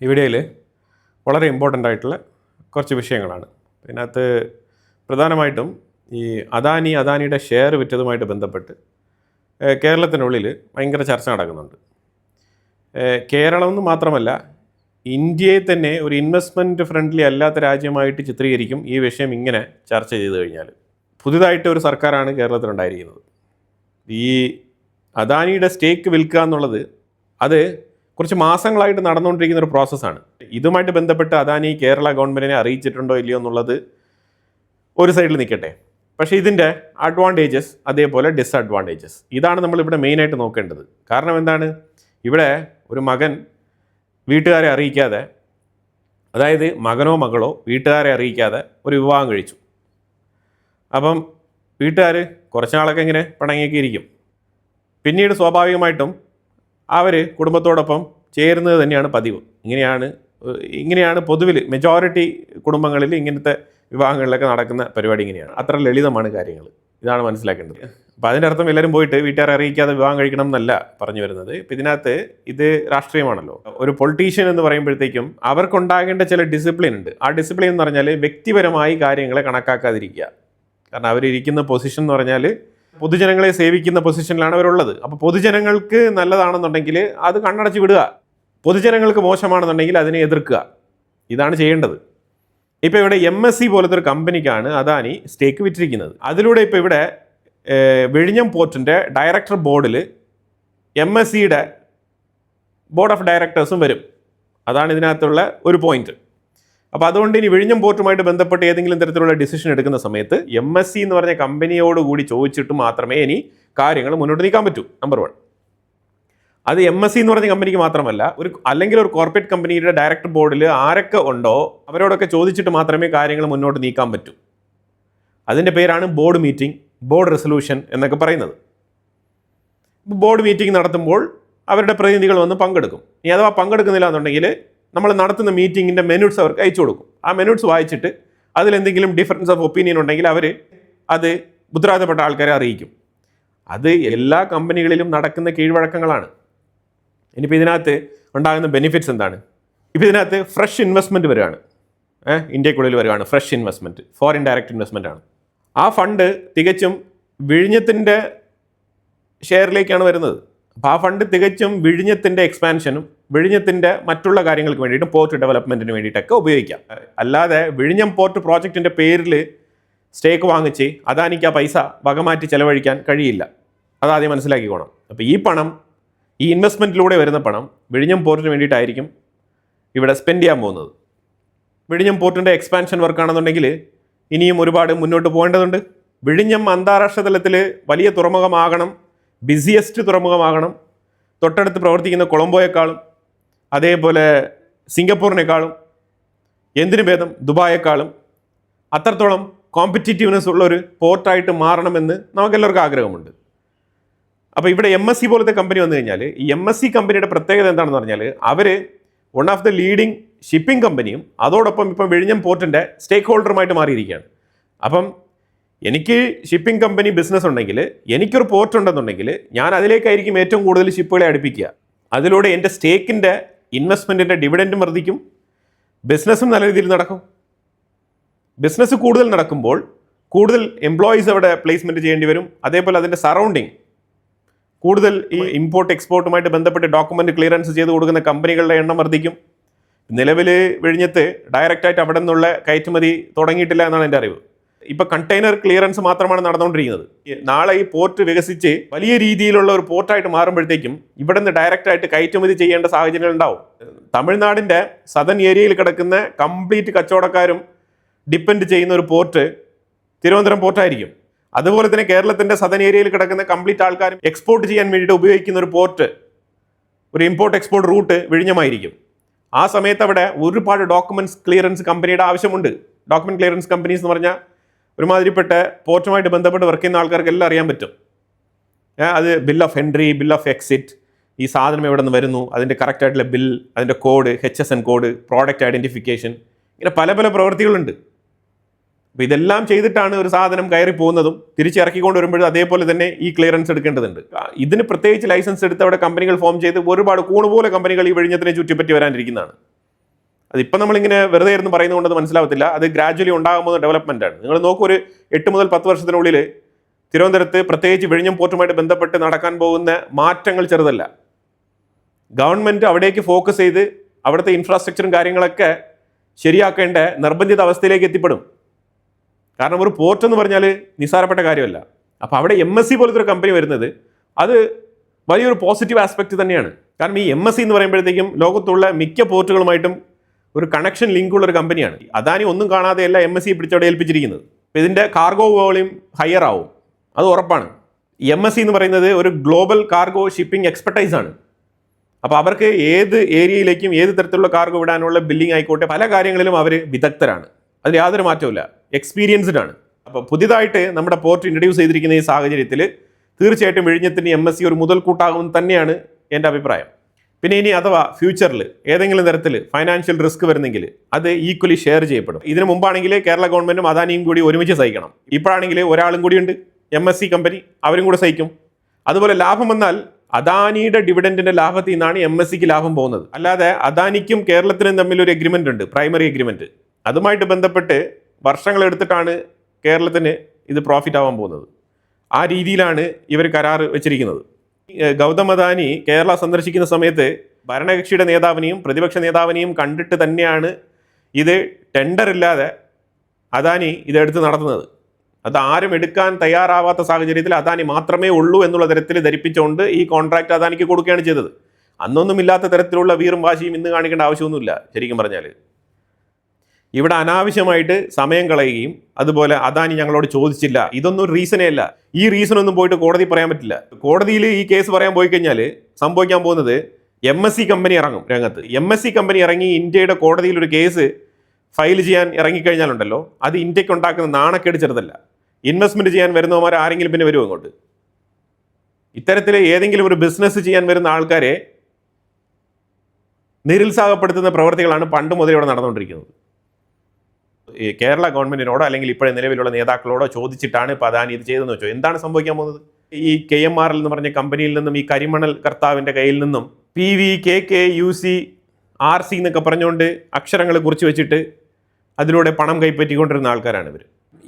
ഈ വീഡിയോയിൽ വളരെ ഇമ്പോർട്ടൻ്റ് ആയിട്ടുള്ള കുറച്ച് വിഷയങ്ങളാണ്. ഇതിനകത്ത് പ്രധാനമായിട്ടും ഈ അദാനിയുടെ ഷെയർ വിറ്റതുമായിട്ട് ബന്ധപ്പെട്ട് കേരളത്തിനുള്ളിൽ ഭയങ്കര ചർച്ച നടക്കുന്നുണ്ട്. കേരളം എന്ന് മാത്രമല്ല, ഇന്ത്യയെ തന്നെ ഒരു ഇൻവെസ്റ്റ്മെൻറ്റ് ഫ്രണ്ട്ലി അല്ലാത്ത രാജ്യമായിട്ട് ചിത്രീകരിക്കും ഈ വിഷയം ഇങ്ങനെ ചർച്ച ചെയ്ത് കഴിഞ്ഞാൽ. പുതുതായിട്ട് ഒരു സർക്കാരാണ് കേരളത്തിലുണ്ടായിരിക്കുന്നത്. ഈ അദാനിയുടെ സ്റ്റേക്ക് വിൽക്കുക എന്നുള്ളത് അത് കുറച്ച് മാസങ്ങളായിട്ട് നടന്നുകൊണ്ടിരിക്കുന്ന ഒരു പ്രോസസ്സാണ്. ഇതുമായിട്ട് ബന്ധപ്പെട്ട് അദാനി കേരള ഗവൺമെൻറ്റിനെ അറിയിച്ചിട്ടുണ്ടോ ഇല്ലയോ എന്നുള്ളത് ഒരു സൈഡിൽ നിൽക്കട്ടെ. പക്ഷേ ഇതിൻ്റെ അഡ്വാൻറ്റേജസ് അതേപോലെ ഡിസഡ്വാൻറ്റേജസ് ഇതാണ് നമ്മളിവിടെ മെയിനായിട്ട് നോക്കേണ്ടത്. കാരണം എന്താണ്, ഇവിടെ ഒരു മകൻ വീട്ടുകാരെ അറിയിക്കാതെ, അതായത് മകനോ മകളോ വീട്ടുകാരെ അറിയിക്കാതെ ഒരു വിവാഹം കഴിച്ചു. അപ്പം വീട്ടുകാർ കുറച്ച് നാളൊക്കെ ഇങ്ങനെ പിണങ്ങിയൊക്കെ ഇരിക്കും. പിന്നീട് സ്വാഭാവികമായിട്ടും അവർ കുടുംബത്തോടൊപ്പം ചേരുന്നത് തന്നെയാണ് പതിവ്. ഇങ്ങനെയാണ് പൊതുവിൽ മെജോറിറ്റി കുടുംബങ്ങളിൽ ഇങ്ങനത്തെ വിവാഹങ്ങളിലൊക്കെ നടക്കുന്ന പരിപാടി ഇങ്ങനെയാണ്. അത്ര ലളിതമാണ് കാര്യങ്ങൾ. ഇതാണ് മനസ്സിലാക്കേണ്ടത്. അപ്പോൾ അതിൻ്റെ അർത്ഥം എല്ലാവരും പോയിട്ട് വീട്ടുകാരെ അറിയിക്കാതെ വിവാഹം കഴിക്കണം എന്നല്ല പറഞ്ഞു വരുന്നത്. ഇപ്പം ഇതിനകത്ത് ഇത് രാഷ്ട്രീയമാണല്ലോ. ഒരു പൊളിറ്റീഷ്യൻ എന്ന് പറയുമ്പോഴത്തേക്കും അവർക്കുണ്ടാകേണ്ട ചില ഡിസിപ്ലിൻ ഉണ്ട്. ആ ഡിസിപ്ലിൻ എന്ന് പറഞ്ഞാൽ വ്യക്തിപരമായി കാര്യങ്ങളെ കണക്കാക്കാതിരിക്കുക. കാരണം അവരിയ്ക്കുന്ന പൊസിഷൻ എന്ന് പറഞ്ഞാൽ പൊതുജനങ്ങളെ സേവിക്കുന്ന പൊസിഷനിലാണ് അവരുള്ളത്. അപ്പോൾ പൊതുജനങ്ങൾക്ക് നല്ലതാണെന്നുണ്ടെങ്കിൽ അത് കണ്ണടച്ച് വിടുക, പൊതുജനങ്ങൾക്ക് മോശമാണെന്നുണ്ടെങ്കിൽ അതിനെ എതിർക്കുക. ഇതാണ് ചെയ്യേണ്ടത്. ഇപ്പോൾ ഇവിടെ MSC പോലത്തെ ഒരു കമ്പനിക്കാണ് അദാനി സ്റ്റേക്ക് വിറ്റിരിക്കുന്നത്. അതിലൂടെ ഇപ്പോൾ ഇവിടെ വിഴിഞ്ഞം പോർട്ടിൻ്റെ ഡയറക്ടർ ബോർഡിൽ MSCയുടെ ബോർഡ് ഓഫ് ഡയറക്ടേഴ്സും വരും. അതാണ് ഇതിനകത്തുള്ള ഒരു പോയിന്റ്. അപ്പോൾ അതുകൊണ്ട് ഇനി വിഴിഞ്ഞം പോർട്ടുമായിട്ട് ബന്ധപ്പെട്ട് ഏതെങ്കിലും തരത്തിലുള്ള ഡിസിഷൻ എടുക്കുന്ന സമയത്ത് MSC എന്ന് പറഞ്ഞ കമ്പനിയോട് കൂടി ചോദിച്ചിട്ട് മാത്രമേ ഇനി കാര്യങ്ങൾ മുന്നോട്ട് നീക്കാൻ പറ്റൂ. നമ്പർ 1. അത് MSC എന്ന് പറഞ്ഞ കമ്പനിക്ക് മാത്രമല്ല, അല്ലെങ്കിൽ ഒരു കോർപ്പറേറ്റ് കമ്പനിയുടെ ഡയറക്ടർ ബോർഡിൽ ആരൊക്കെ ഉണ്ടോ അവരോടൊക്കെ ചോദിച്ചിട്ട് മാത്രമേ കാര്യങ്ങൾ മുന്നോട്ട് നീക്കാൻ പറ്റൂ. അതിൻ്റെ പേരാണ് ബോർഡ് മീറ്റിംഗ്, ബോർഡ് റെസൊല്യൂഷൻ എന്നൊക്കെ പറയുന്നത്. ബോർഡ് മീറ്റിംഗ് നടത്തുമ്പോൾ അവരുടെ പ്രതിനിധികൾ വന്ന് പങ്കെടുക്കും. ഇനി അഥവാ പങ്കെടുക്കുന്നില്ല എന്നുണ്ടെങ്കിൽ നമ്മൾ നടത്തുന്ന മീറ്റിങ്ങിൻ്റെ മെനുട്സ് അവർക്ക് അയച്ചു കൊടുക്കും. ആ മെനുട്സ് വായിച്ചിട്ട് അതിലെന്തെങ്കിലും ഡിഫറൻസ് ഓഫ് ഒപ്പീനിയൻ ഉണ്ടെങ്കിൽ അവർ അത് ഉത്തരവാദിത്തപ്പെട്ട ആൾക്കാരെ അറിയിക്കും. അത് എല്ലാ കമ്പനികളിലും നടക്കുന്ന കീഴ്വഴക്കങ്ങളാണ്. ഇനിയിപ്പോൾ ഇതിനകത്ത് ഉണ്ടാകുന്ന ബെനിഫിറ്റ്സ് എന്താണ്? ഇപ്പോൾ ഇതിനകത്ത് ഫ്രഷ് ഇൻവെസ്റ്റ്മെൻറ്റ് വരികയാണ്. ഇന്ത്യക്കുള്ളിൽ വരികയാണ് fresh investment, foreign direct investment ആണ്. ആ ഫണ്ട് തികച്ചും വിഴിഞ്ഞത്തിൻ്റെ ഷെയറിലേക്കാണ് വരുന്നത്. അപ്പോൾ ആ ഫണ്ട് തികച്ചും വിഴിഞ്ഞത്തിൻ്റെ എക്സ്പാൻഷനും വിഴിഞ്ഞത്തിൻ്റെ മറ്റുള്ള കാര്യങ്ങൾക്ക് വേണ്ടിയിട്ടും പോർട്ട് ഡെവലപ്മെൻറ്റിന് വേണ്ടിയിട്ടൊക്കെ ഉപയോഗിക്കാം. അല്ലാതെ വിഴിഞ്ഞം പോർട്ട് പ്രോജക്റ്റിൻ്റെ പേരിൽ സ്റ്റേക്ക് വാങ്ങിച്ച് അദാനിക്ക് ആ പൈസ വകമാറ്റി ചെലവഴിക്കാൻ കഴിയില്ല. അതാദ്യം മനസ്സിലാക്കിക്കോണം. അപ്പോൾ ഈ പണം, ഈ ഇൻവെസ്റ്റ്മെൻറ്റിലൂടെ വരുന്ന പണം വിഴിഞ്ഞം പോർട്ടിന് വേണ്ടിയിട്ടായിരിക്കും ഇവിടെ സ്പെൻഡ് ചെയ്യാൻ പോകുന്നത്. വിഴിഞ്ഞം പോർട്ടിൻ്റെ എക്സ്പാൻഷൻ വർക്കാണെന്നുണ്ടെങ്കിൽ ഇനിയും ഒരുപാട് മുന്നോട്ട് പോകേണ്ടതുണ്ട്. വിഴിഞ്ഞം അന്താരാഷ്ട്ര തലത്തിൽ വലിയ തുറമുഖമാകണം, ബിസിയസ്റ്റ് തുറമുഖമാകണം. തൊട്ടടുത്ത് പ്രവർത്തിക്കുന്ന കൊളംബോയെക്കാളും അതേപോലെ സിംഗപ്പൂരിനേക്കാളും എന്തിനു ഭേദം ദുബായേക്കാളും അത്രത്തോളം കോമ്പറ്റീറ്റീവ്നെസ് ഉള്ളൊരു പോർട്ടായിട്ട് മാറണമെന്ന് നമുക്കെല്ലാവർക്കും ആഗ്രഹമുണ്ട്. അപ്പോൾ ഇവിടെ MSC പോലത്തെ കമ്പനി വന്നു കഴിഞ്ഞാൽ ഈ MSC കമ്പനിയുടെ പ്രത്യേകത എന്താണെന്ന് പറഞ്ഞാൽ അവർ one of the leading shipping കമ്പനിയും അതോടൊപ്പം ഇപ്പം വിഴിഞ്ഞം പോർട്ടിൻ്റെ സ്റ്റേക്ക് ഹോൾഡറുമായിട്ട് മാറിയിരിക്കുകയാണ്. അപ്പം എനിക്ക് ഷിപ്പിംഗ് കമ്പനി ബിസിനസ് ഉണ്ടെങ്കിൽ, എനിക്കൊരു പോർട്ട് ഉണ്ടെന്നുണ്ടെങ്കിൽ ഞാൻ അതിലേക്കായിരിക്കും ഏറ്റവും കൂടുതൽ ഷിപ്പുകളെ അടുപ്പിക്കുക. അതിലൂടെ എൻ്റെ സ്റ്റേക്കിൻ്റെ ഇൻവെസ്റ്റ്മെൻറ്റിൻ്റെ ഡിവിഡൻറ്റും വർദ്ധിക്കും, ബിസിനസ്സും നല്ല രീതിയിൽ നടക്കും. ബിസിനസ് കൂടുതൽ നടക്കുമ്പോൾ കൂടുതൽ എംപ്ലോയീസ് അവിടെ പ്ലേസ്മെൻറ്റ് ചെയ്യേണ്ടി വരും. അതേപോലെ അതിൻ്റെ സറൗണ്ടിങ് കൂടുതൽ ഈ ഇമ്പോർട്ട് എക്സ്പോർട്ടുമായിട്ട് ബന്ധപ്പെട്ട് ഡോക്യുമെൻ്റ് ക്ലിയറൻസ് ചെയ്ത് കൊടുക്കുന്ന കമ്പനികളുടെ എണ്ണം വർദ്ധിക്കും. നിലവിൽ വിഴിഞ്ഞത്ത് ഡയറക്റ്റായിട്ട് അവിടെ നിന്നുള്ള കയറ്റുമതി തുടങ്ങിയിട്ടില്ല എന്നാണ് എൻ്റെ അറിവ്. ഇപ്പോൾ കണ്ടെയ്നർ ക്ലിയറൻസ് മാത്രമാണ് നടന്നുകൊണ്ടിരിക്കുന്നത്. നാളെ ഈ പോർട്ട് വികസിച്ച് വലിയ രീതിയിലുള്ള ഒരു പോർട്ടായിട്ട് മാറുമ്പോഴത്തേക്കും ഇവിടെ നിന്ന് ഡയറക്റ്റായിട്ട് കയറ്റുമതി ചെയ്യേണ്ട സാഹചര്യങ്ങൾ ഉണ്ടാവും. തമിഴ്നാടിൻ്റെ സദൻ ഏരിയയിൽ കിടക്കുന്ന കംപ്ലീറ്റ് കച്ചവടക്കാരും ഡിപ്പെൻഡ് ചെയ്യുന്ന ഒരു പോർട്ട് തിരുവനന്തപുരം പോർട്ടായിരിക്കും. അതുപോലെ തന്നെ കേരളത്തിൻ്റെ സദൻ ഏരിയയിൽ കിടക്കുന്ന കംപ്ലീറ്റ് ആൾക്കാരും എക്സ്പോർട്ട് ചെയ്യാൻ വേണ്ടിയിട്ട് ഉപയോഗിക്കുന്ന ഒരു പോർട്ട്, ഒരു ഇമ്പോർട്ട് എക്സ്പോർട്ട് റൂട്ട് വിഴിഞ്ഞമായിരിക്കും. ആ സമയത്ത് അവിടെ ഒരുപാട് ഡോക്യുമെൻറ്റ്സ് ക്ലിയറൻസ് കമ്പനിയുടെ ആവശ്യമുണ്ട്. ഡോക്യുമെൻറ്റ് ക്ലിയറൻസ് കമ്പനീസ് എന്ന് പറഞ്ഞാൽ ഒരുമാതിരിപ്പെട്ട പോർട്ടുമായിട്ട് ബന്ധപ്പെട്ട് വർക്ക് ചെയ്യുന്ന ആൾക്കാർക്ക് എല്ലാം അറിയാൻ പറ്റും. അത് bill of entry, bill of exit, ഈ സാധനം എവിടെ നിന്ന് വരുന്നു, അതിൻ്റെ കറക്റ്റായിട്ടുള്ള ബിൽ, അതിൻ്റെ code, HSN code, product identification, ഇങ്ങനെ പല പല പ്രവൃത്തികളുണ്ട്. അപ്പോൾ ഇതെല്ലാം ചെയ്തിട്ടാണ് ഒരു സാധനം കയറി പോകുന്നതും തിരിച്ചിറക്കിക്കൊണ്ട് വരുമ്പോഴും അതേപോലെ തന്നെ ഈ ക്ലിയറൻസ് എടുക്കേണ്ടതുണ്ട്. ഇതിന് പ്രത്യേകിച്ച് ലൈസൻസ് എടുത്ത് അവിടെ കമ്പനികൾ ഫോം ചെയ്ത് ഒരുപാട് കൂണുപോലെ കമ്പനികൾ ഈ വിഴിഞ്ഞത്തിനെ ചുറ്റിപ്പറ്റി വരാനിരിക്കുന്നതാണ്. അതിപ്പോൾ നമ്മളിങ്ങനെ വെറുതെ ഇരുന്ന് പറയുന്നതുകൊണ്ട് അത് മനസ്സിലാവത്തില്ല. അത് ഗ്രാജ്വലി ഉണ്ടാകുന്ന ഡെവലപ്മെൻ്റ് ആണ്. നിങ്ങൾ നോക്കൂ, ഒരു 8 മുതൽ 10 വർഷത്തിനുള്ളിൽ തിരുവനന്തപുരത്ത് പ്രത്യേകിച്ച് വിഴിഞ്ഞം പോർട്ടുമായിട്ട് ബന്ധപ്പെട്ട് നടക്കാൻ പോകുന്ന മാറ്റങ്ങൾ ചെറുതല്ല. ഗവൺമെൻറ് അവിടേക്ക് ഫോക്കസ് ചെയ്ത് അവിടുത്തെ ഇൻഫ്രാസ്ട്രക്ചറും കാര്യങ്ങളൊക്കെ ശരിയാക്കേണ്ട നിർബന്ധിത അവസ്ഥയിലേക്ക് എത്തിപ്പെടും. കാരണം ഒരു പോർട്ട് എന്ന് പറഞ്ഞാൽ നിസ്സാരപ്പെട്ട കാര്യമല്ല. അപ്പോൾ അവിടെ MSC പോലത്തെ ഒരു കമ്പനി വരുന്നത് അത് വലിയൊരു പോസിറ്റീവ് ആസ്പെക്റ്റ് തന്നെയാണ്. കാരണം ഈ MSC എന്ന് പറയുമ്പോഴത്തേക്കും ലോകത്തുള്ള മിക്ക പോർട്ടുകളുമായിട്ടും ഒരു കണക്ഷൻ ലിങ്കുള്ള ഒരു കമ്പനിയാണ്. അദാനി ഒന്നും കാണാതെയല്ല MSC പിടിച്ചവിടെ ഏൽപ്പിച്ചിരിക്കുന്നത്. അപ്പോൾ ഇതിൻ്റെ കാർഗോ വോളിയം ഹയർ ആവും, അത് ഉറപ്പാണ്. MSC എന്ന് പറയുന്നത് ഒരു ഗ്ലോബൽ കാർഗോ ഷിപ്പിംഗ് എക്സ്പെർട്ടൈസ് ആണ്. അപ്പോൾ അവർക്ക് ഏത് ഏരിയയിലേക്കും ഏത് തരത്തിലുള്ള കാർഗോ വിടാനുള്ള ബില്ലിംഗ് ആയിക്കോട്ടെ, പല കാര്യങ്ങളിലും അവർ വിദഗ്ധരാണ്. അതിൽ യാതൊരു മാറ്റവുമില്ല, എക്സ്പീരിയൻസ്ഡ് ആണ്. അപ്പോൾ പുതിയതായിട്ട് നമ്മുടെ പോർട്ട് ഇൻട്രൊഡ്യൂസ് ചെയ്തിരിക്കുന്ന ഈ സാഹചര്യത്തിൽ തീർച്ചയായിട്ടും വിഴിഞ്ഞത്തിന് MSC ഒരു മുതൽക്കൂട്ടാകും തന്നെയാണ് എൻ്റെ അഭിപ്രായം. പിന്നെ ഇനി അഥവാ ഫ്യൂച്ചറിൽ ഏതെങ്കിലും തരത്തിൽ ഫൈനാൻഷ്യൽ റിസ്ക് വരുന്നെങ്കിൽ അത് ഈക്വലി ഷെയർ ചെയ്യപ്പെടും. ഇതിനു മുമ്പാണെങ്കിൽ കേരള ഗവൺമെൻറ്റും അദാനിയും കൂടി ഒരുമിച്ച് സഹിക്കണം. ഇപ്പോഴാണെങ്കിൽ ഒരാളും കൂടിയുണ്ട്, MSC കമ്പനി, അവരും കൂടെ സഹിക്കും. അതുപോലെ ലാഭം വന്നാൽ അദാനിയുടെ ഡിവിഡൻഡിന്റെ ലാഭത്തിൽ നിന്നാണ് MSCക്ക് ലാഭം പോകുന്നത്. അല്ലാതെ അദാനിക്കും കേരളത്തിനും തമ്മിൽ ഒരു എഗ്രിമെൻ്റ് ഉണ്ട്, പ്രൈമറി എഗ്രിമെൻറ്റ്. അതുമായിട്ട് ബന്ധപ്പെട്ട് വർഷങ്ങളെടുത്തിട്ടാണ് കേരളത്തിന് ഇത് പ്രോഫിറ്റ് ആവാൻ പോകുന്നത്. ആ രീതിയിലാണ് ഇവർ കരാർ വെച്ചിരിക്കുന്നത്. ഗൗതം അദാനി കേരള സന്ദർശിക്കുന്ന സമയത്ത് ഭരണകക്ഷിയുടെ നേതാവിനെയും പ്രതിപക്ഷ നേതാവിനെയും കണ്ടിട്ട് തന്നെയാണ് ഇത് ടെൻഡർ ഇല്ലാതെ അദാനി ഇതെടുത്ത് നടത്തുന്നത്. അത് ആരും എടുക്കാൻ തയ്യാറാവാത്ത സാഹചര്യത്തിൽ അദാനി മാത്രമേ ഉള്ളൂ എന്നുള്ള തരത്തിൽ ധരിപ്പിച്ചുകൊണ്ട് ഈ കോൺട്രാക്ട് അദാനിക്ക് കൊടുക്കുകയാണ് ചെയ്തത്. അന്നൊന്നും ഇല്ലാത്ത തരത്തിലുള്ള വീറും വാശിയും ഇന്ന് കാണിക്കേണ്ട ആവശ്യമൊന്നുമില്ല. ശരിക്കും പറഞ്ഞാൽ ഇവിടെ അനാവശ്യമായിട്ട് സമയം കളയുകയും അതുപോലെ അദാനി ഞങ്ങളോട് ചോദിച്ചില്ല, ഇതൊന്നും റീസണേ അല്ല. ഈ റീസണൊന്നും പോയിട്ട് കോടതി പറയാൻ പറ്റില്ല. കോടതിയിൽ ഈ കേസ് പറയാൻ പോയി കഴിഞ്ഞാൽ സംഭവിക്കാൻ പോകുന്നത് MSC കമ്പനി ഇറങ്ങും രംഗത്ത്. MSC കമ്പനി ഇറങ്ങി ഇന്ത്യയുടെ കോടതിയിൽ ഒരു കേസ് ഫയൽ ചെയ്യാൻ ഇറങ്ങിക്കഴിഞ്ഞാലുണ്ടല്ലോ, അത് ഇന്ത്യക്ക് ഉണ്ടാക്കുന്ന നാണക്കേട് ചെറുതല്ല. ഇൻവെസ്റ്റ്മെൻറ്റ് ചെയ്യാൻ വരുന്നവന്മാർ ആരെങ്കിലും പിന്നെ വരുമോ ഇങ്ങോട്ട്? ഇത്തരത്തിൽ ഏതെങ്കിലും ഒരു ബിസിനസ് ചെയ്യാൻ വരുന്ന ആൾക്കാരെ നിരുത്സാഹപ്പെടുത്തുന്ന പ്രവർത്തികളാണ് പണ്ട് മുതലേ ഇവിടെ നടന്നുകൊണ്ടിരിക്കുന്നത്. ഈ കേരള ഗവൺമെൻറ്റിനോടോ അല്ലെങ്കിൽ ഇപ്പോഴേ നിലവിലുള്ള നേതാക്കളോടോ ചോദിച്ചിട്ടാണ് ഇപ്പോൾ അദാനി ഇത് ചെയ്തതെന്ന് വെച്ചോ, എന്താണ് സംഭവിക്കാൻ പോകുന്നത്? ഈ KMRL എന്ന് പറഞ്ഞ കമ്പനിയിൽ നിന്നും ഈ കരിമണൽ കർത്താവിൻ്റെ കയ്യിൽ നിന്നും PV, KK, UC, RC എന്നൊക്കെ പറഞ്ഞുകൊണ്ട് അക്ഷരങ്ങൾ കുറിച്ച് വെച്ചിട്ട് അതിലൂടെ പണം കൈപ്പറ്റിക്കൊണ്ടിരുന്ന ആൾക്കാരാണ് ഇവർ.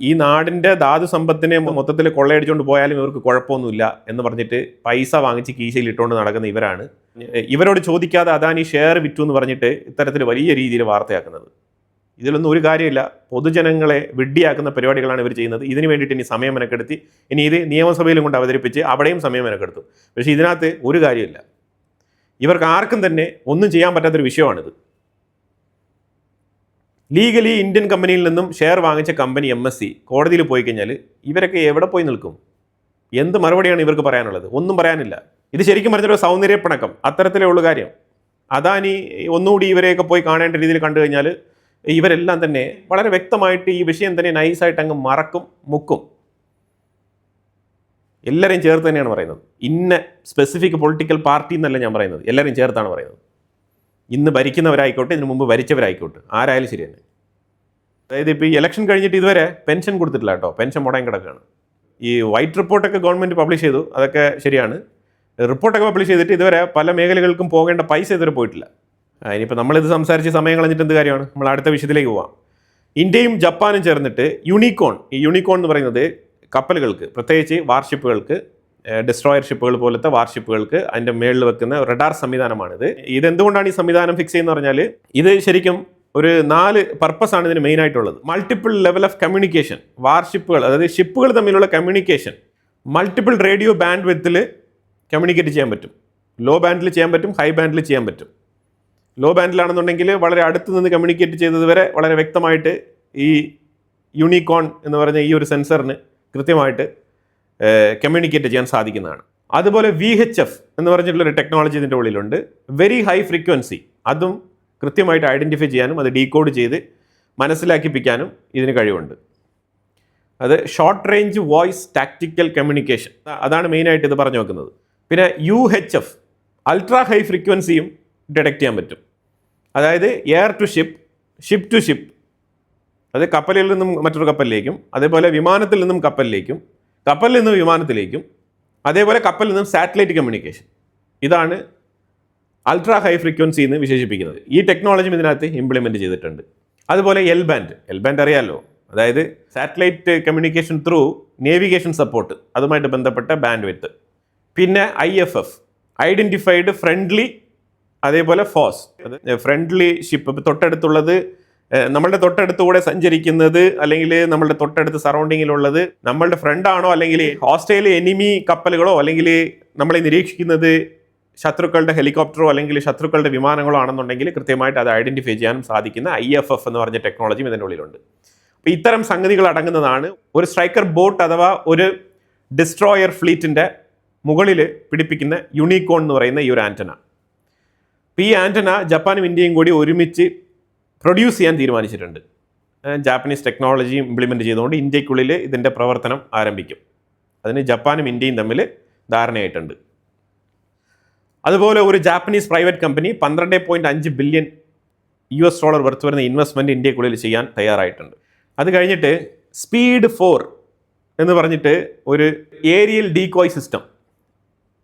ഈ നാടിൻ്റെ ധാതു സമ്പത്തിനെ മൊത്തത്തിൽ കൊള്ളയടിച്ചുകൊണ്ട് പോയാലും ഇവർക്ക് കുഴപ്പമൊന്നുമില്ല എന്ന് പറഞ്ഞിട്ട് പൈസ വാങ്ങിച്ച് കീശയിൽ ഇട്ടുകൊണ്ട് നടക്കുന്ന ഇവരാണ്. ഇവരോട് ചോദിക്കാതെ അദാനി ഷെയർ വിറ്റു എന്ന് പറഞ്ഞിട്ട് ഇത്തരത്തിൽ വലിയ രീതിയിൽ വാർത്തയാക്കുന്നത്. ഇതിലൊന്നും ഒരു കാര്യമില്ല. പൊതുജനങ്ങളെ വിഡ്ഢിയാക്കുന്ന പരിപാടികളാണ് ഇവർ ചെയ്യുന്നത്. ഇതിന് വേണ്ടിയിട്ട് ഇനി സമയം മെനക്കെടുത്തി ഇനി ഇത് നിയമസഭയിലും കൊണ്ട് അവതരിപ്പിച്ച് അവിടെയും സമയം മെനക്കെടുത്തു. പക്ഷേ ഇതിനകത്ത് ഒരു കാര്യമില്ല. ഇവർക്ക് ആർക്കും തന്നെ ഒന്നും ചെയ്യാൻ പറ്റാത്തൊരു വിഷയമാണിത്. ലീഗലി ഇന്ത്യൻ കമ്പനിയിൽ നിന്നും ഷെയർ വാങ്ങിച്ച കമ്പനി MSC കോടതിയിൽ പോയി കഴിഞ്ഞാൽ ഇവരൊക്കെ എവിടെ പോയി നിൽക്കും? എന്ത് മറുപടിയാണ് ഇവർക്ക് പറയാനുള്ളത്? ഒന്നും പറയാനില്ല. ഇത് ശരിക്കും പറഞ്ഞൊരു സൗന്ദര്യപ്പിണക്കം, അത്തരത്തിലേ ഉള്ളൂ കാര്യം. അദാനി ഒന്നുകൂടി ഇവരെയൊക്കെ പോയി കാണേണ്ട രീതിയിൽ കണ്ടു കഴിഞ്ഞാൽ ഇവരെല്ലാം തന്നെ വളരെ വ്യക്തമായിട്ട് ഈ വിഷയം തന്നെ നൈസായിട്ട് അങ്ങ് മറക്കും, മുക്കും. എല്ലാവരെയും ചേർത്ത് തന്നെയാണ് പറയുന്നത്. ഇന്ന സ്പെസിഫിക് പൊളിറ്റിക്കൽ പാർട്ടി എന്നല്ല ഞാൻ പറയുന്നത്, എല്ലാവരെയും ചേർത്താണ് പറയുന്നത്. ഇന്ന് ഭരിക്കുന്നവരായിക്കോട്ടെ, ഇതിനു മുമ്പ് ഭരിച്ചവരായിക്കോട്ടെ, ആരായാലും ശരി തന്നെ. അതായത് ഇപ്പോൾ ഈ ഇലക്ഷൻ കഴിഞ്ഞിട്ട് ഇതുവരെ പെൻഷൻ കൊടുത്തിട്ടില്ല കേട്ടോ, പെൻഷൻ മുടങ്ങി കിടക്കുകയാണ്. ഈ വൈറ്റ് റിപ്പോർട്ടൊക്കെ ഗവൺമെൻറ് പബ്ലിഷ് ചെയ്തു, അതൊക്കെ ശരിയാണ്. റിപ്പോർട്ടൊക്കെ പബ്ലിഷ് ചെയ്തിട്ട് ഇതുവരെ പല മേഖലകൾക്കും പോകേണ്ട പൈസ ഇതുവരെ പോയിട്ടില്ല. ഇനിയിപ്പോൾ നമ്മളിത് സംസാരിച്ച് സമയം കളഞ്ഞിട്ട് എന്ത് കാര്യമാണ്? നമ്മൾ അടുത്ത വിഷയത്തിലേക്ക് പോവാം. ഇന്ത്യയും ജപ്പാനും ചേർന്നിട്ട് യൂണിക്കോൺ, ഈ യൂണിക്കോൺ എന്ന് പറയുന്നത് കപ്പലുകൾക്ക്, പ്രത്യേകിച്ച് വാർഷിപ്പുകൾക്ക്, ഡിസ്ട്രോയർ ഷിപ്പുകൾ പോലത്തെ വാർഷിപ്പുകൾക്ക് അതിൻ്റെ മേളിൽ വെക്കുന്ന റഡാർ സംവിധാനമാണിത്. ഇതെന്തുകൊണ്ടാണ് ഈ സംവിധാനം ഫിക്സ് ചെയ്യുന്നത് പറഞ്ഞാൽ, ഇത് ശരിക്കും ഒരു 4 പർപ്പസാണ് ഇതിന് മെയിനായിട്ടുള്ളത്. മൾട്ടിപ്പിൾ ലെവൽ ഓഫ് കമ്മ്യൂണിക്കേഷൻ, വാർഷിപ്പുകൾ അതായത് ഷിപ്പുകൾ തമ്മിലുള്ള കമ്മ്യൂണിക്കേഷൻ മൾട്ടിപ്പിൾ റേഡിയോ ബാൻഡ് വിത്തിൽ കമ്മ്യൂണിക്കേറ്റ് ചെയ്യാൻ പറ്റും. ലോ ബാൻഡിൽ ചെയ്യാൻ പറ്റും, ഹൈ ബാൻഡിൽ ചെയ്യാൻ പറ്റും. ലോ ബാൻഡിലാണെന്നുണ്ടെങ്കിൽ വളരെ അടുത്ത് നിന്ന് കമ്മ്യൂണിക്കേറ്റ് ചെയ്തത് വരെ വളരെ വ്യക്തമായിട്ട് ഈ യൂണിക്കോൺ എന്ന് പറഞ്ഞ ഈ ഒരു സെൻസറിന് കൃത്യമായിട്ട് കമ്മ്യൂണിക്കേറ്റ് ചെയ്യാൻ സാധിക്കുന്നതാണ്. അതുപോലെ VHF എന്ന് പറഞ്ഞിട്ടുള്ളൊരു ടെക്നോളജി ഇതിൻ്റെ ഉള്ളിലുണ്ട്. വെരി ഹൈ ഫ്രീക്വൻസി, അതും കൃത്യമായിട്ട് ഐഡൻറ്റിഫൈ ചെയ്യാനും അത് ഡീകോഡ് ചെയ്ത് മനസ്സിലാക്കിപ്പിക്കാനും ഇതിന് കഴിവുണ്ട്. അത് short range voice tactical communication, അതാണ് മെയിനായിട്ട് ഇത് പറഞ്ഞു വെക്കുന്നത്. പിന്നെ UHF അൾട്രാ ഹൈ ഫ്രീക്വൻസിയും ഡിറ്റക്റ്റ് ചെയ്യാൻ പറ്റും. അതായത് air to ship, ship to ship, അത് കപ്പലിൽ നിന്നും മറ്റൊരു കപ്പലിലേക്കും, അതേപോലെ വിമാനത്തിൽ നിന്നും കപ്പലിലേക്കും, കപ്പലിൽ നിന്നും വിമാനത്തിലേക്കും, അതേപോലെ കപ്പലിൽ നിന്നും സാറ്റലൈറ്റ് കമ്മ്യൂണിക്കേഷൻ. ഇതാണ് അൾട്രാ ഹൈ ഫ്രീക്വൻസി എന്ന് വിശേഷിപ്പിക്കുന്നത്. ഈ ടെക്നോളജിയും ഇതിനകത്ത് ഇംപ്ലിമെൻറ്റ് ചെയ്തിട്ടുണ്ട്. അതുപോലെ എൽ ബാൻഡ് അറിയാമല്ലോ, അതായത് satellite communication through navigation support, അതുമായിട്ട് ബന്ധപ്പെട്ട ബാൻഡ് വിഡ്ത്ത്. പിന്നെ IFF, ഐഡൻറ്റിഫൈഡ് ഫ്രണ്ട്ലി, അതേപോലെ ഫോസ്, ഫ്രണ്ട്ലി ഷിപ്പ്, തൊട്ടടുത്തുള്ളത്, നമ്മളുടെ തൊട്ടടുത്തുകൂടെ സഞ്ചരിക്കുന്നത്, അല്ലെങ്കിൽ നമ്മളുടെ തൊട്ടടുത്ത് സറൗണ്ടിങ്ങിലുള്ളത് നമ്മളുടെ ഫ്രണ്ടാണോ, അല്ലെങ്കിൽ ഹോസ്റ്റൈൽ എനിമി കപ്പലുകളോ, അല്ലെങ്കിൽ നമ്മളെ നിരീക്ഷിക്കുന്നത് ശത്രുക്കളുടെ ഹെലികോപ്റ്ററോ അല്ലെങ്കിൽ ശത്രുക്കളുടെ വിമാനങ്ങളോ ആണെന്നുണ്ടെങ്കിൽ കൃത്യമായിട്ട് അത് ഐഡൻറ്റിഫൈ ചെയ്യാനും സാധിക്കുന്ന IFF എന്ന് പറഞ്ഞ ടെക്നോളജിയും ഇതിൻ്റെ ഉള്ളിലുണ്ട്. അപ്പോൾ ഇത്തരം സംഗതികൾ അടങ്ങുന്നതാണ് ഒരു സ്ട്രൈക്കർ ബോട്ട് അഥവാ ഒരു ഡിസ്ട്രോയർ ഫ്ലീറ്റിൻ്റെ മുകളിൽ പിടിപ്പിക്കുന്ന യൂണിക്കോൺ എന്ന് പറയുന്ന ഈ ഒരു ആൻറ്റന. അപ്പോൾ ഈ ആൻറ്റന ജപ്പാനും ഇന്ത്യയും കൂടി ഒരുമിച്ച് പ്രൊഡ്യൂസ് ചെയ്യാൻ തീരുമാനിച്ചിട്ടുണ്ട്. ജാപ്പനീസ് ടെക്നോളജി ഇംപ്ലിമെൻറ്റ് ചെയ്തുകൊണ്ട് ഇന്ത്യക്കുള്ളിൽ ഇതിൻ്റെ പ്രവർത്തനം ആരംഭിക്കും. അതിന് ജപ്പാനും ഇന്ത്യയും തമ്മിൽ ധാരണയായിട്ടുണ്ട്. അതുപോലെ ഒരു Japanese private company $12.5 billion worth വരുന്ന ഇൻവെസ്റ്റ്മെൻറ്റ് ഇന്ത്യക്കുള്ളിൽ ചെയ്യാൻ തയ്യാറായിട്ടുണ്ട്. അത് കഴിഞ്ഞിട്ട് സ്പീഡ് 4 എന്ന് പറഞ്ഞിട്ട് ഒരു ഏരിയൽ ഡീകോയ് സിസ്റ്റം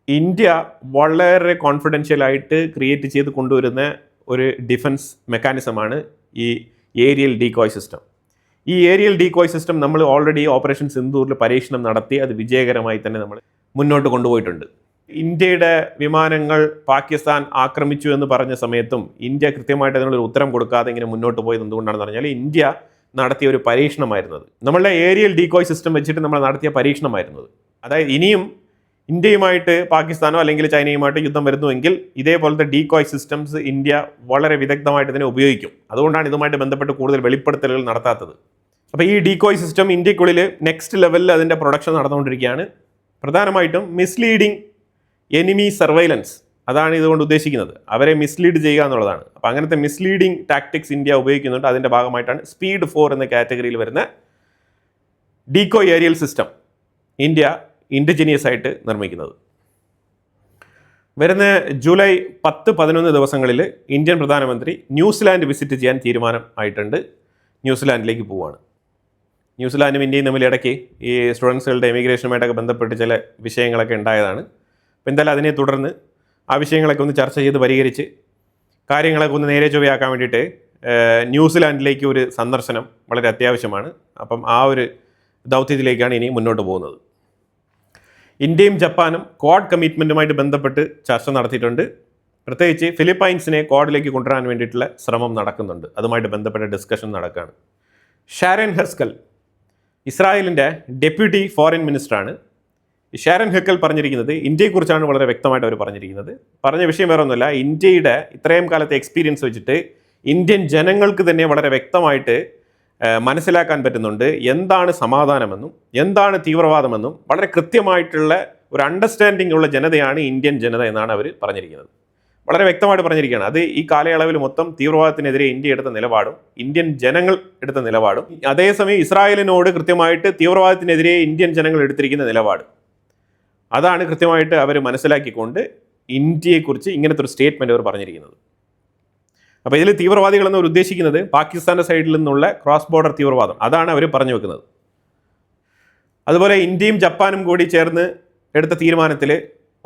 ഇന്ത്യ വളരെ കോൺഫിഡൻഷ്യലായിട്ട് ക്രിയേറ്റ് ചെയ്ത് കൊണ്ടുവരുന്ന ഒരു ഡിഫൻസ് മെക്കാനിസമാണ് ഈ ഏരിയൽ ഡീകോയ് സിസ്റ്റം. ഈ ഏരിയൽ ഡീകോയ് സിസ്റ്റം നമ്മൾ ഓൾറെഡി ഓപ്പറേഷൻ സിന്ദൂറിൽ പരീക്ഷണം നടത്തി അത് വിജയകരമായി തന്നെ നമ്മൾ മുന്നോട്ട് കൊണ്ടുപോയിട്ടുണ്ട്. ഇന്ത്യയുടെ വിമാനങ്ങൾ പാകിസ്ഥാൻ ആക്രമിച്ചു എന്ന് പറഞ്ഞ സമയത്തും ഇന്ത്യ കൃത്യമായിട്ട് അതിനുള്ളൊരു ഉത്തരം കൊടുക്കാതെ ഇങ്ങനെ മുന്നോട്ട് പോയത് എന്തുകൊണ്ടാണെന്ന് പറഞ്ഞാൽ ഇന്ത്യ നടത്തിയ ഒരു പരീക്ഷണമായിരുന്നത്. നമ്മളുടെ ഏരിയൽ ഡീകോയ് സിസ്റ്റം വെച്ചിട്ട് നമ്മൾ നടത്തിയ പരീക്ഷണമായിരുന്നത്. അതായത് ഇനിയും ഇന്ത്യയുമായിട്ട് പാകിസ്ഥാനോ അല്ലെങ്കിൽ ചൈനയുമായിട്ട് യുദ്ധം വരുന്നുവെങ്കിൽ ഇതേപോലത്തെ ഡീകോയ് സിസ്റ്റംസ് ഇന്ത്യ വളരെ വിദഗ്ധമായിട്ട് ഇതിനെ ഉപയോഗിക്കും. അതുകൊണ്ടാണ് ഇതുമായിട്ട് ബന്ധപ്പെട്ട് കൂടുതൽ വെളിപ്പെടുത്തലുകൾ നടത്താത്തത്. അപ്പോൾ ഈ ഡീകോയ് സിസ്റ്റം ഇന്ത്യക്കുള്ളിൽ നെക്സ്റ്റ് ലെവലിൽ അതിൻ്റെ പ്രൊഡക്ഷൻ നടന്നുകൊണ്ടിരിക്കുകയാണ്. പ്രധാനമായിട്ടും മിസ്ലീഡിങ് എനിമി സർവൈലൻസ്, അതാണ് ഇതുകൊണ്ട് ഉദ്ദേശിക്കുന്നത്. അവരെ മിസ്ലീഡ് ചെയ്യുക എന്നുള്ളതാണ്. അപ്പോൾ അങ്ങനത്തെ മിസ്ലീഡിങ് ടാക്ടിക്സ് ഇന്ത്യ ഉപയോഗിക്കുന്നുണ്ട്. അതിൻ്റെ ഭാഗമായിട്ടാണ് സ്പീഡ് 4 എന്ന കാറ്റഗറിയിൽ വരുന്ന decoy aerial system India indigenous ആയിട്ട് നിർമ്മിക്കുന്നത്. വരുന്ന ജൂലൈ 10-11 ദിവസങ്ങളിൽ ഇന്ത്യൻ പ്രധാനമന്ത്രി ന്യൂസിലാൻഡ് വിസിറ്റ് ചെയ്യാൻ തീരുമാനം ആയിട്ടുണ്ട്. ന്യൂസിലാൻഡിലേക്ക് പോവുകയാണ്. ന്യൂസിലാൻഡും ഇന്ത്യയും തമ്മിൽ ഇടയ്ക്ക് ഈ സ്റ്റുഡൻസുകളുടെ എമിഗ്രേഷനുമായിട്ടൊക്കെ ബന്ധപ്പെട്ട് ചില വിഷയങ്ങളൊക്കെ ഉണ്ടായതാണ്. അപ്പോൾ എന്തായാലും അതിനെ തുടർന്ന് ആ വിഷയങ്ങളൊക്കെ ഒന്ന് ചർച്ച ചെയ്ത് പരിഹരിച്ച് കാര്യങ്ങളൊക്കെ ഒന്ന് നേരെ ചൊവ്വയാക്കാൻ വേണ്ടിയിട്ട് ന്യൂസിലാൻഡിലേക്ക് ഒരു സന്ദർശനം വളരെ അത്യാവശ്യമാണ്. അപ്പം ആ ഒരു ദൗത്യത്തിലേക്കാണ് ഇനി മുന്നോട്ട് പോകുന്നത്. ഇന്ത്യയും ജപ്പാനും ക്വാഡ് കമ്മിറ്റ്മെൻറ്റുമായിട്ട് ബന്ധപ്പെട്ട് ചർച്ച നടത്തിയിട്ടുണ്ട്. പ്രത്യേകിച്ച് ഫിലിപ്പൈൻസിനെ ക്വാഡിലേക്ക് കൊണ്ടുവരാൻ വേണ്ടിയിട്ടുള്ള ശ്രമം നടക്കുന്നുണ്ട്. അതുമായിട്ട് ബന്ധപ്പെട്ട ഡിസ്കഷൻ നടക്കുകയാണ്. ഷാരൻ ഹെസ്കൽ ഇസ്രായേലിൻ്റെ ഡെപ്യൂട്ടി ഫോറിൻ മിനിസ്റ്ററാണ്. ഷാരൻ ഹെക്കൽ പറഞ്ഞിരിക്കുന്നത് ഇന്ത്യയെക്കുറിച്ചാണ് വളരെ വ്യക്തമായിട്ട് അവർ പറഞ്ഞിരിക്കുന്നത്. പറഞ്ഞ വിഷയം വേറെ ഒന്നുമില്ല, ഇന്ത്യയുടെ ഇത്രയും കാലത്തെ എക്സ്പീരിയൻസ് വെച്ചിട്ട് ഇന്ത്യൻ ജനങ്ങൾക്ക് തന്നെ വളരെ വ്യക്തമായിട്ട് മനസ്സിലാക്കാൻ പറ്റുന്നുണ്ട് എന്താണ് സമാധാനമെന്നും എന്താണ് തീവ്രവാദമെന്നും വളരെ കൃത്യമായിട്ടുള്ള ഒരു അണ്ടർസ്റ്റാൻഡിംഗ് ഉള്ള ജനതയാണ് ഇന്ത്യൻ ജനത എന്നാണ് അവർ പറഞ്ഞിരിക്കുന്നത്. വളരെ വ്യക്തമായിട്ട് പറഞ്ഞിരിക്കുകയാണ്. അത് ഈ കാലയളവിൽ മൊത്തം തീവ്രവാദത്തിനെതിരെ ഇന്ത്യ എടുത്ത നിലപാടും ഇന്ത്യൻ ജനങ്ങൾ എടുത്ത നിലപാടും, അതേസമയം ഇസ്രായേലിനോട് കൃത്യമായിട്ട് തീവ്രവാദത്തിനെതിരെ ഇന്ത്യൻ ജനങ്ങൾ എടുത്തിരിക്കുന്ന നിലപാട്, അതാണ് കൃത്യമായിട്ട് അവർ മനസ്സിലാക്കിക്കൊണ്ട് ഇന്ത്യയെക്കുറിച്ച് ഇങ്ങനത്തെ ഒരു സ്റ്റേറ്റ്മെൻറ്റ് അവർ പറഞ്ഞിരിക്കുന്നത്. അപ്പോൾ ഇതിൽ തീവ്രവാദികളെന്ന് അവർ ഉദ്ദേശിക്കുന്നത് പാകിസ്ഥാൻ്റെ സൈഡിൽ നിന്നുള്ള ക്രോസ് ബോർഡർ തീവ്രവാദം, അതാണ് അവർ പറഞ്ഞു വെക്കുന്നത്. അതുപോലെ ഇന്ത്യയും ജപ്പാനും കൂടി ചേർന്ന് എടുത്ത തീരുമാനത്തിൽ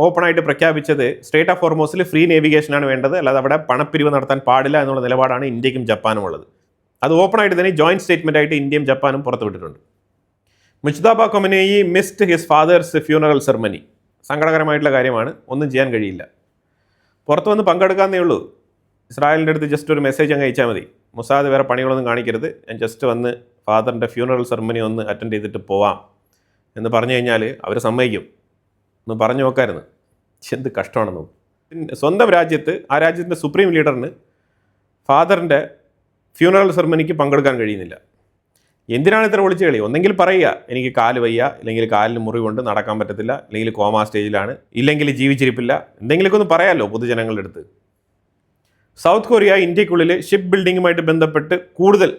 ഓപ്പണായിട്ട് പ്രഖ്യാപിച്ചത് സ്ട്രേറ്റ് ഓഫ് ഹോർമോസിൽ ഫ്രീ നേവിഗേഷനാണ് വേണ്ടത്, അല്ലാതെ അവിടെ പണപ്പിരിവ് നടത്താൻ പാടില്ല എന്നുള്ള നിലപാടാണ് ഇന്ത്യക്കും ജപ്പാനും ഉള്ളത്. അത് ഓപ്പണായിട്ട് തന്നെ ജോയിൻറ്റ് സ്റ്റേറ്റ്മെൻ്റ് ആയിട്ട് ഇന്ത്യയും ജപ്പാനും പുറത്തുവിട്ടിട്ടുണ്ട്. Mojtaba Khamenei missed his father's funeral ceremony. സങ്കടകരമായിട്ടുള്ള കാര്യമാണ്, ഒന്നും ചെയ്യാൻ കഴിയില്ല. പുറത്ത് വന്ന് പങ്കെടുക്കാമെന്നേ ഉള്ളൂ. ഇസ്രായേലിൻ്റെ അടുത്ത് ജസ്റ്റ് ഒരു മെസ്സേജ് അങ്ങ് അയച്ചാൽ മതി, മൊസാദ് വേറെ പണികളൊന്നും കാണിക്കരുത്, ഞാൻ ജസ്റ്റ് വന്ന് ഫാദറിൻ്റെ ഫ്യൂണറൽ സെർമണി ഒന്ന് അറ്റൻഡ് ചെയ്തിട്ട് പോവാം എന്ന് പറഞ്ഞു കഴിഞ്ഞാൽ അവർ സമ്മതിക്കും. ഒന്ന് പറഞ്ഞു നോക്കായിരുന്നു. എന്ത് കഷ്ടമാണെന്ന്. സ്വന്തം രാജ്യത്ത് ആ രാജ്യത്തിൻ്റെ സുപ്രീം ലീഡറിന് ഫാദറിൻ്റെ ഫ്യൂണറൽ സെർമണിക്ക് പങ്കെടുക്കാൻ കഴിയുന്നില്ല. എന്തിനാണ് ഇത്ര വിളിച്ചു കളി? ഒന്നെങ്കിൽ പറയുക എനിക്ക് കാല് വയ്യ, അല്ലെങ്കിൽ കാലിന് മുറിവുണ്ട്, നടക്കാൻ പറ്റത്തില്ല, അല്ലെങ്കിൽ കോമാ സ്റ്റേജിലാണ്, ഇല്ലെങ്കിൽ ജീവിച്ചിരിപ്പില്ല, എന്തെങ്കിലുമൊക്കെ ഒന്ന് പറയാമല്ലോ പൊതുജനങ്ങളുടെ അടുത്ത്. സൗത്ത് കൊറിയ ഇന്ത്യക്കുള്ളിൽ ഷിപ്പ് ബിൽഡിങ്ങുമായിട്ട് ബന്ധപ്പെട്ട് കൂടുതൽ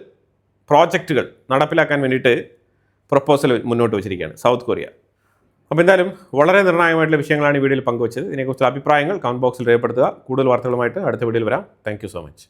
പ്രോജക്റ്റുകൾ നടപ്പിലാക്കാൻ വേണ്ടിയിട്ട് പ്രപ്പോസൽ മുന്നോട്ട് വെച്ചിരിക്കുകയാണ് സൗത്ത് കൊറിയ. അപ്പോൾ എന്തായാലും വളരെ നിർണായകമായിട്ടുള്ള വിഷയങ്ങളാണ് ഈ വീഡിയോയിൽ പങ്കുവച്ചത്. ഇതിനെക്കുറിച്ചുള്ള അഭിപ്രായങ്ങൾ കമൻറ്റ് ബോക്സിൽ രേഖപ്പെടുത്തുക. കൂടുതൽ വാർത്തകളുമായിട്ട് അടുത്ത വീഡിയോയിൽ വരാം. Thank you so much.